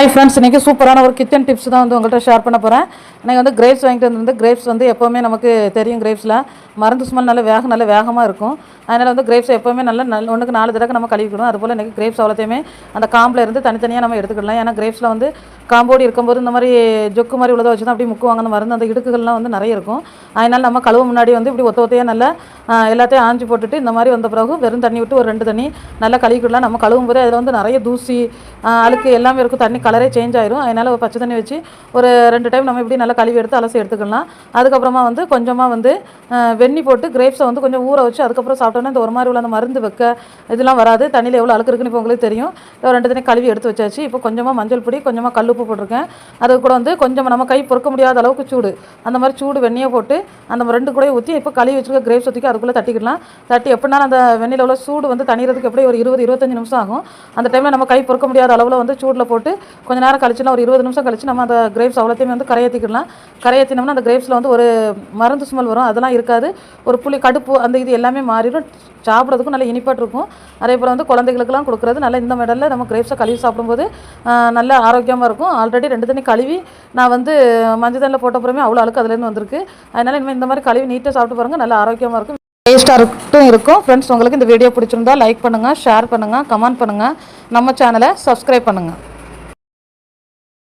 Hi friends, இன்றைக்கி சூப்பரான ஒரு கிச்சன் டிப்ஸ் தான் வந்து உங்கள்கிட்ட ஷேர் பண்ண போகிறேன். இன்றைக்கி வந்து கிரேப்ஸ் வாங்கிட்டு வந்து கிரேப்ஸ் வந்து எப்போவுமே நமக்கு தெரியும், கிரேப்ஸில் மருந்து ஸ்மெல் நல்ல வேகமாக இருக்கும். அதனால் வந்து கிரேப்ஸ் எப்போவுமே ஒன்றுக்கு 4 தடவை நம்ம கழுவிக்கணும். அதுபோல் இன்றைக்கி கிரேப்ஸ் அவ்வளோத்தையுமே அந்த காம்பில் இருந்து தனித்தனியாக நம்ம எடுத்துக்கலாம். ஏன்னா கிரேப்ஸில் வந்து காம்போடு இருக்கும்போது இந்த மாதிரி ஜொக்கு மாதிரி உள்ளதை வச்சு தான் அப்படி முக்குவாங்க. அந்த மருந்து அந்த இடுக்குகள்லாம் வந்து நிறைய இருக்கும். அதனால் நம்ம கழுவு முன்னாடி வந்து இப்படி ஒத்தையாக நல்லா எல்லாத்தையும் ஆஞ்சி போட்டுட்டு இந்த மாதிரி வந்த பிறகு வெறும் தண்ணி விட்டு ஒரு 2 தண்ணி நல்லா கழுவிக்கலாம். நம்ம கழுவும் போதே அதில் வந்து நிறைய தூசி அழுக்கு எல்லாமே இருக்கும். தண்ணி கலரே சேஞ்ச் ஆயிரும். அதனால் ஒரு பச்சை தண்ணி வச்சு ஒரு 2 டைம் நம்ம இப்படி நல்லா கழுவி எடுத்து அலசி எடுத்துக்கலாம். அதுக்கப்புறமா வந்து கொஞ்சமாக வந்து வெந்நி போட்டு கிரேப்ஸை வந்து கொஞ்சம் ஊற வச்சு அதுக்கப்புறம் சாப்பிட்டோன்னா இந்த ஒரு மாதிரி உள்ள அந்த மருந்து வைக்க இதெல்லாம் வராது. தண்ணியில் எவ்வளோ அழுக்கு இருக்குன்னு இப்போ உங்களுக்கு தெரியும். 2 தண்ணி கழுவி எடுத்து வச்சாச்சு. இப்போ கொஞ்சமாக மஞ்சள் பொடி, கொஞ்சமாக கல்லுப்பு போட்டிருக்கேன். அது கூட வந்து கொஞ்சம் நம்ம கை பொறுக்க முடியாத அளவுக்கு சூடு, அந்த மாதிரி சூடு வெந்நியை போட்டு அந்த 2 கூட ஊற்றி இப்போ கழுவி வச்சுருக்க கிரேப்ஸ் ஊற்றி அதுக்குள்ளே தட்டிக்கலாம். தட்டி எப்படினாலும் அந்த வெந்நியில் உள்ள சூடு வந்து தணிகிறதுக்கு எப்படி ஒரு 20-25 நிமிஷம் ஆகும். அந்த டைமில் நம்ம கை பொறுக்க முடியாத அளவில் வந்து சூடில் போட்டு கொஞ்ச நேரம் கழிச்சுலாம் ஒரு 20 நிமிஷம் கழிச்சு நம்ம அந்த கிரேப்ஸ் அவ்வளோத்தையுமே வந்து கரையேற்றிக்கலாம். கரையேற்றினோம்னா அந்த கிரேப்ஸில் வந்து ஒரு மருந்து ஸ்மெல் வரும், அதெல்லாம் இருக்காது. ஒரு புளி கடுப்பு அந்த இது எல்லாமே மாறிடும். சாப்பிட்றதுக்கும் நல்ல இனிப்பாக இருக்கும். அதே போல் வந்து குழந்தைகளுக்கெல்லாம் கொடுக்குறது நல்ல இந்த மெடலில் நம்ம கிரேப்ஸை கழுவி சாப்பிடும்போது நல்ல ஆரோக்கியமாக இருக்கும். ஆல்ரெடி 2 தண்ணி கழுவி நான் வந்து மஞ்சள் தண்ணியில் போட்ட அப்புறமே அவ்வளோ அழுக்கு அதுலேருந்து வந்திருக்கு. அதனால் இனிமேல் இந்த மாதிரி கழுவி நீட்டாக சாப்பிட்டு பாருங்கள், நல்ல ஆரோக்கியமாக இருக்கும், டேஸ்ட்டாக இருக்கும். ஃப்ரெண்ட்ஸ், உங்களுக்கு இந்த வீடியோ பிடிச்சிருந்தா லைக் பண்ணுங்கள், ஷேர் பண்ணுங்கள், கமெண்ட் பண்ணுங்கள், நம்ம சேனலை சப்ஸ்கிரைப் பண்ணுங்கள்.